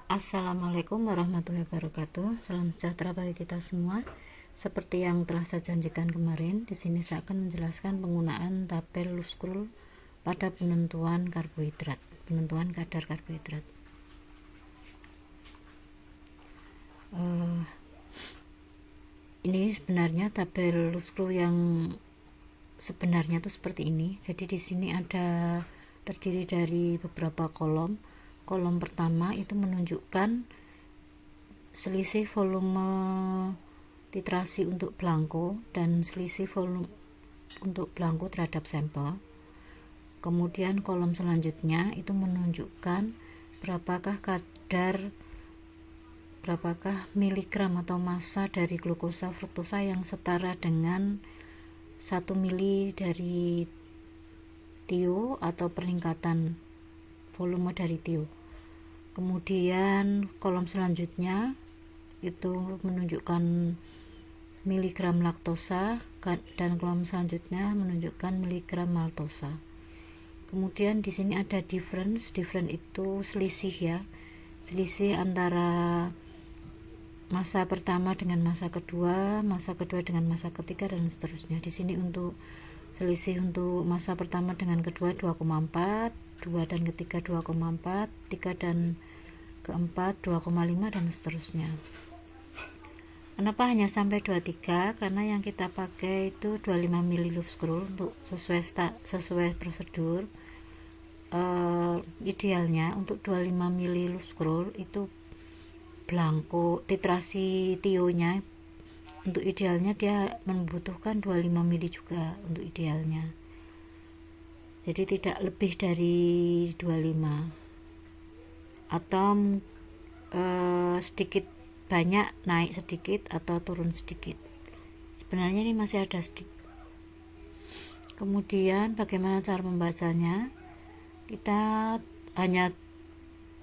Assalamualaikum warahmatullahi wabarakatuh. Salam sejahtera bagi kita semua. Seperti yang telah saya janjikan kemarin, di sini saya akan menjelaskan penggunaan tabel Loove-Scroll pada penentuan karbohidrat, penentuan kadar karbohidrat. Ini sebenarnya tabel Loove-Scroll yang sebenarnya itu seperti ini. Jadi di sini ada terdiri dari beberapa kolom. Kolom pertama itu menunjukkan selisih volume titrasi untuk belangko dan selisih volume untuk belangko terhadap sampel. Kemudian kolom selanjutnya itu menunjukkan berapakah miligram atau massa dari glukosa fruktosa yang setara dengan 1 mili dari tio atau peningkatan volume dari tio. Kemudian kolom selanjutnya itu menunjukkan miligram laktosa dan kolom selanjutnya menunjukkan miligram maltosa. Kemudian di sini ada difference itu selisih ya. Selisih antara masa pertama dengan masa kedua dengan masa ketiga dan seterusnya. Di sini untuk selisih untuk masa pertama dengan kedua 2,4, 2 dan ketiga 2,4, 3 dan keempat 2,5 dan seterusnya. Kenapa hanya sampai 23? Karena yang kita pakai itu 25 ml Loove-Scroll untuk sesuai prosedur. Idealnya untuk 25 ml Loove-Scroll itu belangko titrasi tionya untuk idealnya dia membutuhkan 25 mili juga untuk idealnya. Jadi tidak lebih dari 25 atau sedikit banyak naik sedikit atau turun sedikit. Sebenarnya ini masih ada sedikit. Kemudian bagaimana cara membacanya? Kita hanya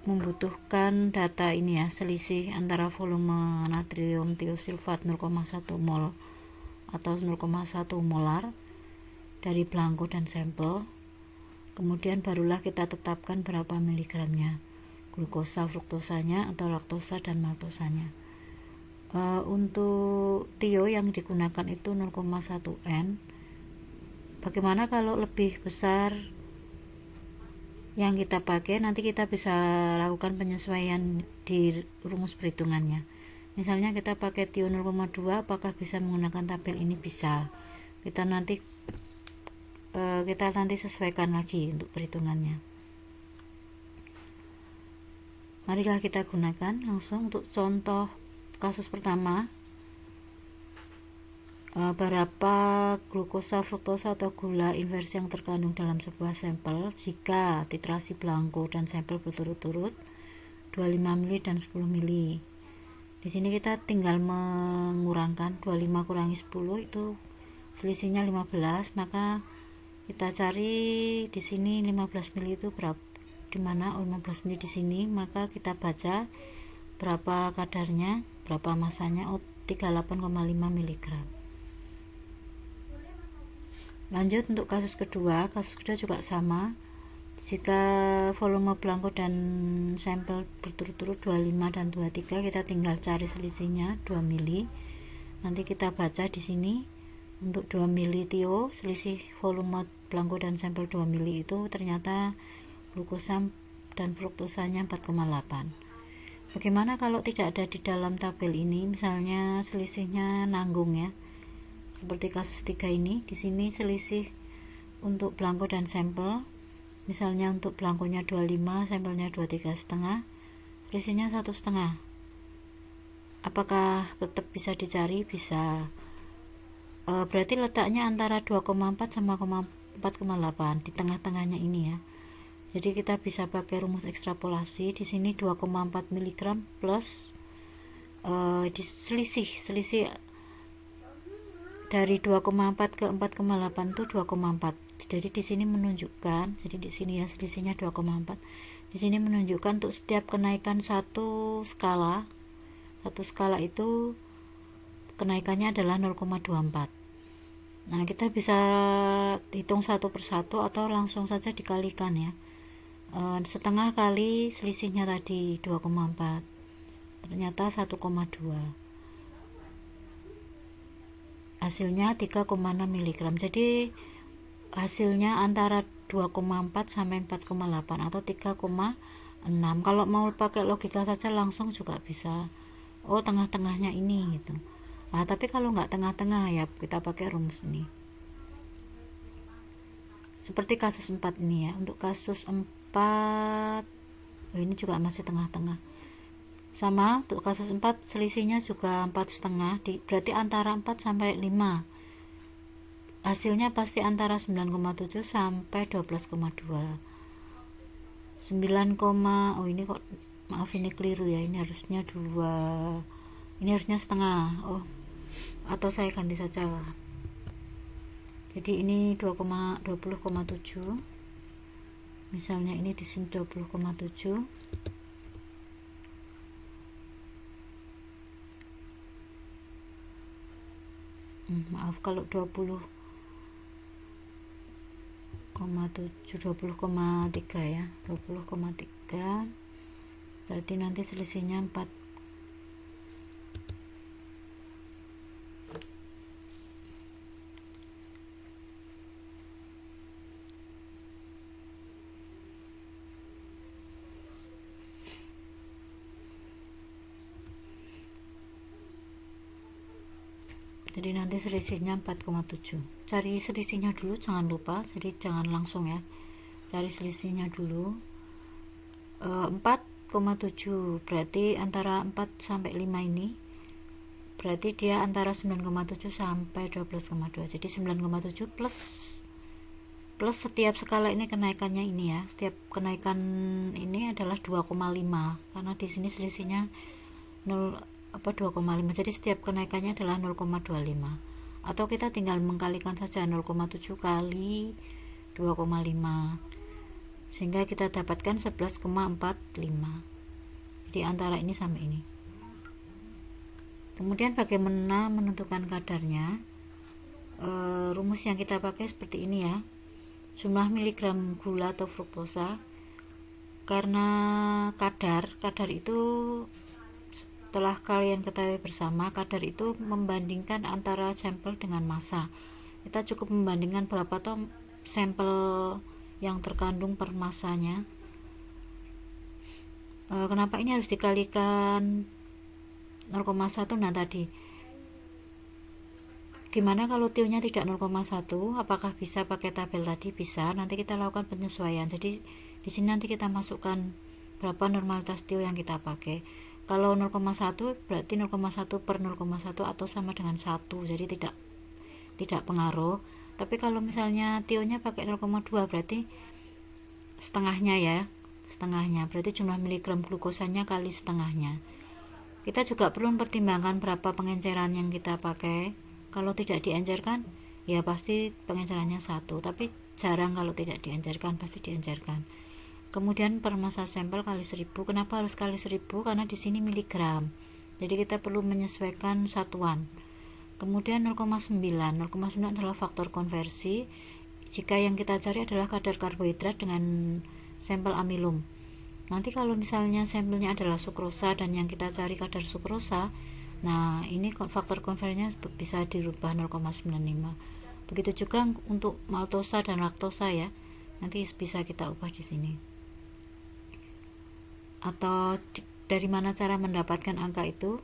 membutuhkan data ini ya, selisih antara volume natrium tiosulfat 0,1 mol atau 0,1 molar dari belangko dan sampel. Kemudian barulah kita tetapkan berapa miligramnya glukosa fruktosanya atau laktosa dan maltosanya. Untuk tio yang digunakan itu 0,1 N. Bagaimana kalau lebih besar yang kita pakai? Nanti kita bisa lakukan penyesuaian di rumus perhitungannya. Misalnya kita pakai tio 0,2, apakah bisa menggunakan tabel ini? Bisa. Kita nanti sesuaikan lagi untuk perhitungannya. Marilah kita gunakan langsung untuk contoh kasus pertama. Berapa glukosa fruktosa atau gula inversi yang terkandung dalam sebuah sampel jika titrasi belangko dan sampel berturut-turut 25 mili dan 10 mili. Di sini kita tinggal mengurangkan 25 kurangi 10 itu selisihnya 15, maka kita cari di sini 15 mili itu berapa, di mana 15 mili di sini, maka kita baca berapa kadarnya, berapa masanya, 38,5 mg. Lanjut untuk kasus kedua juga sama. Jika volume belangko dan sampel berturut-turut 25 dan 23, kita tinggal cari selisihnya 2 mili. Nanti kita baca di sini untuk 2 mili tio, selisih volume belangko dan sampel 2 mili itu ternyata glukosa dan fruktosanya 4,8. Bagaimana kalau tidak ada di dalam tabel ini? Misalnya selisihnya nanggung ya. Seperti kasus 3 ini, di sini selisih untuk belangko dan sampel. Misalnya untuk belangkonya 25, sampelnya 23,5, selisihnya 1,5. Apakah tetap bisa dicari? Bisa. Berarti letaknya antara 2,4 sama 4,8 di tengah-tengahnya ini ya. Jadi kita bisa pakai rumus ekstrapolasi. Di sini 2,4 mg plus di selisih dari 2,4 ke 4,8 itu 2,4. Jadi di sini menunjukkan, jadi di sini ya selisihnya 2,4. Di sini menunjukkan untuk setiap kenaikan satu skala itu kenaikannya adalah 0,24. Nah, kita bisa hitung satu persatu atau langsung saja dikalikan ya. setengah kali selisihnya tadi 2,4, ternyata 1,2, hasilnya 3,6 mg. Jadi hasilnya antara 2,4 sampai 4,8 atau 3,6. Kalau mau pakai logika saja langsung juga bisa, oh tengah-tengahnya ini gitu. Tapi kalau nggak tengah-tengah ya kita pakai rumus ini. Seperti kasus 4 ini ya. Untuk kasus 4 ini juga masih tengah-tengah. Sama untuk kasus 4 selisihnya juga 4,5, berarti antara 4 sampai 5. Hasilnya pasti antara 9,7 sampai 12,2. 9, oh ini kok maaf ini keliru ya, ini harusnya 2, ini harusnya setengah. Oh, atau saya ganti saja. Jadi ini 20,7. Misalnya ini di sini 20,7. Maaf kalau 20,3 ya, 20,3 berarti nanti selisihnya 4. Jadi nanti selisihnya 4,7. Cari selisihnya dulu, jangan lupa. Jadi jangan langsung ya, cari selisihnya dulu. 4,7 berarti antara 4 sampai 5 ini berarti dia antara 9,7 sampai 12,2. Jadi 9,7 plus setiap skala ini kenaikannya ini ya. Setiap kenaikan ini adalah 2,5 karena di sini selisihnya 2,5. Jadi setiap kenaikannya adalah 0,25. Atau kita tinggal mengkalikan saja 0,7 kali 2,5. Sehingga kita dapatkan 11,45. Jadi antara ini sama ini. Kemudian bagaimana menentukan kadarnya? Rumus yang kita pakai seperti ini ya. Jumlah miligram gula atau fruktosa. Karena kadar itu setelah kalian ketahui bersama, kadar itu membandingkan antara sampel dengan massa. Kita cukup membandingkan berapa toh sampel yang terkandung per massanya. Kenapa ini harus dikalikan 0,1? Nah tadi gimana kalau TIU-nya tidak 0,1? Apakah bisa pakai tabel tadi? Bisa. Nanti kita lakukan penyesuaian. Jadi di sini nanti kita masukkan berapa normalitas TIU yang kita pakai. Kalau 0,1 berarti 0,1 per 0,1 atau sama dengan 1, jadi tidak pengaruh. Tapi kalau misalnya TIU-nya pakai 0,2 berarti setengahnya ya, berarti jumlah miligram glukosanya kali setengahnya. Kita juga perlu mempertimbangkan berapa pengenceran yang kita pakai. Kalau tidak diencerkan ya pasti pengencerannya 1, tapi jarang kalau tidak diencerkan, pasti diencerkan. Kemudian per massa sampel kali 1000. Kenapa harus kali 1000? Karena di sini miligram. Jadi kita perlu menyesuaikan satuan. Kemudian 0,9 adalah faktor konversi. Jika yang kita cari adalah kadar karbohidrat dengan sampel amilum. Nanti kalau misalnya sampelnya adalah sukrosa dan yang kita cari kadar sukrosa, nah ini faktor konversinya bisa dirubah 0,95. Begitu juga untuk maltosa dan laktosa ya. Nanti bisa kita ubah di sini. Atau dari mana cara mendapatkan angka itu?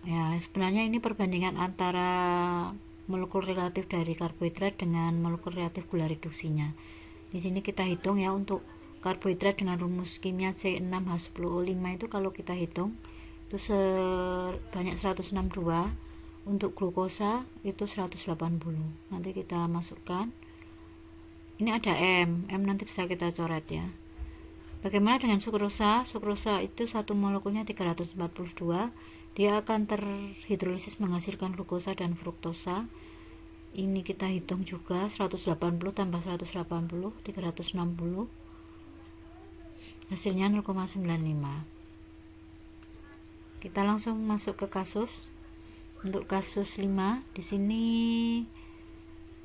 Ya, sebenarnya ini perbandingan antara molekul relatif dari karbohidrat dengan molekul relatif gula reduksinya. Di sini kita hitung ya, untuk karbohidrat dengan rumus kimia C6H10O5 itu kalau kita hitung itu sebanyak 162. Untuk glukosa itu 180. Nanti kita masukkan. Ini ada M nanti bisa kita coret ya. Bagaimana dengan sukrosa? Sukrosa itu satu molekulnya 342. Dia akan terhidrolisis menghasilkan glukosa dan fruktosa. Ini kita hitung juga 180 tambah 180 360. Hasilnya 0,95. Kita langsung masuk ke kasus. Untuk kasus 5 di sini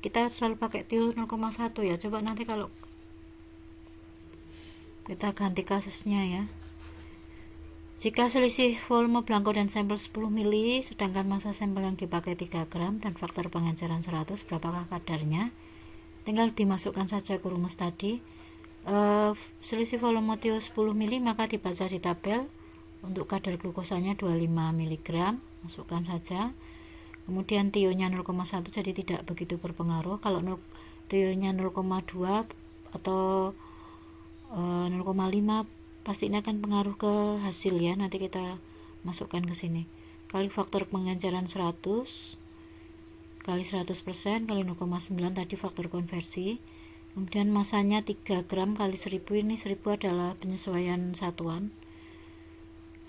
kita selalu pakai TIU 0,1 ya. Coba nanti kalau Kita ganti kasusnya ya. Jika selisih volume belangko dan sampel 10 mili, sedangkan massa sampel yang dipakai 3 gram dan faktor pengenceran 100, berapakah kadarnya? Tinggal dimasukkan saja ke rumus tadi. Selisih volume tio 10 mili, maka dibaca di tabel. Untuk kadar glukosanya 25 mg, masukkan saja. Kemudian tionya 0,1, jadi tidak begitu berpengaruh. Kalau tionya 0,2 atau 0,5, pasti ini akan pengaruh ke hasil ya. Nanti kita masukkan ke sini. Kali faktor pengenceran 100 kali 100% kali 0,9 tadi faktor konversi. Kemudian masanya 3 gram kali 1000, ini 1000 adalah penyesuaian satuan.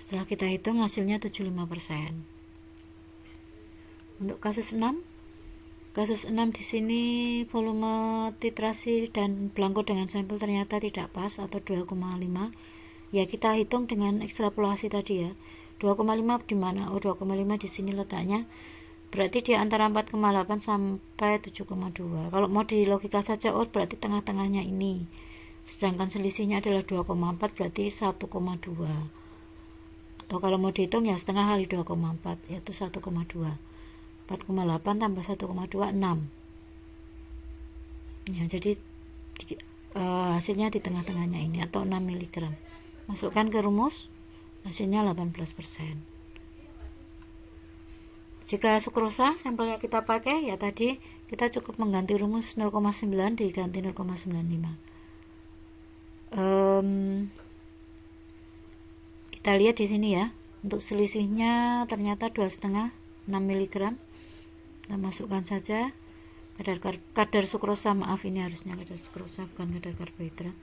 Setelah kita hitung hasilnya 75%. Untuk kasus 6 di sini volume titrasi dan belangko dengan sampel ternyata tidak pas atau 2,5. Ya, kita hitung dengan ekstrapolasi tadi ya. 2,5 di mana? Oh, 2,5 di sini letaknya. Berarti di antara 4,8 sampai 7,2. Kalau mau di logika saja, oh berarti tengah-tengahnya ini. Sedangkan selisihnya adalah 2,4, berarti 1,2. Atau kalau mau dihitung ya setengah kali 2,4, yaitu 1,2. 4,8 tambah 1,2, 6. Ya, jadi hasilnya di tengah-tengahnya ini atau 6 mg. Masukkan ke rumus, hasilnya 18%. Jika sukrosa sampelnya kita pakai, ya tadi kita cukup mengganti rumus 0,9 diganti 0,95. Kita lihat di sini ya, untuk selisihnya ternyata 2,5 6 mg. Kita masukkan saja kadar sukrosa, maaf ini harusnya kadar sukrosa bukan kadar karbohidrat.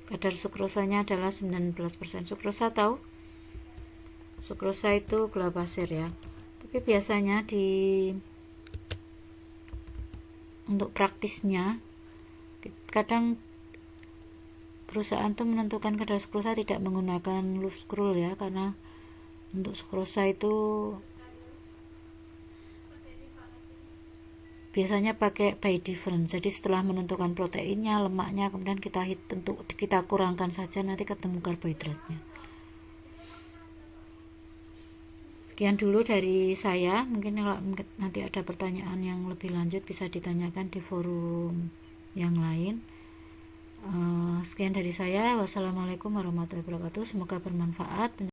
Kadar sukrosanya adalah 19%. Sukrosa tahu? Sukrosa itu gula pasir ya. Tapi biasanya untuk praktisnya kadang perusahaan tuh menentukan kadar sukrosa tidak menggunakan loose scroll ya, karena untuk sukrosa itu biasanya pakai by difference. Jadi setelah menentukan proteinnya, lemaknya, kemudian kita kurangkan saja, nanti ketemu karbohidratnya. Sekian dulu dari saya. Mungkin kalau nanti ada pertanyaan yang lebih lanjut bisa ditanyakan di forum yang lain. Sekian dari saya. Wassalamualaikum warahmatullahi wabarakatuh. Semoga bermanfaat.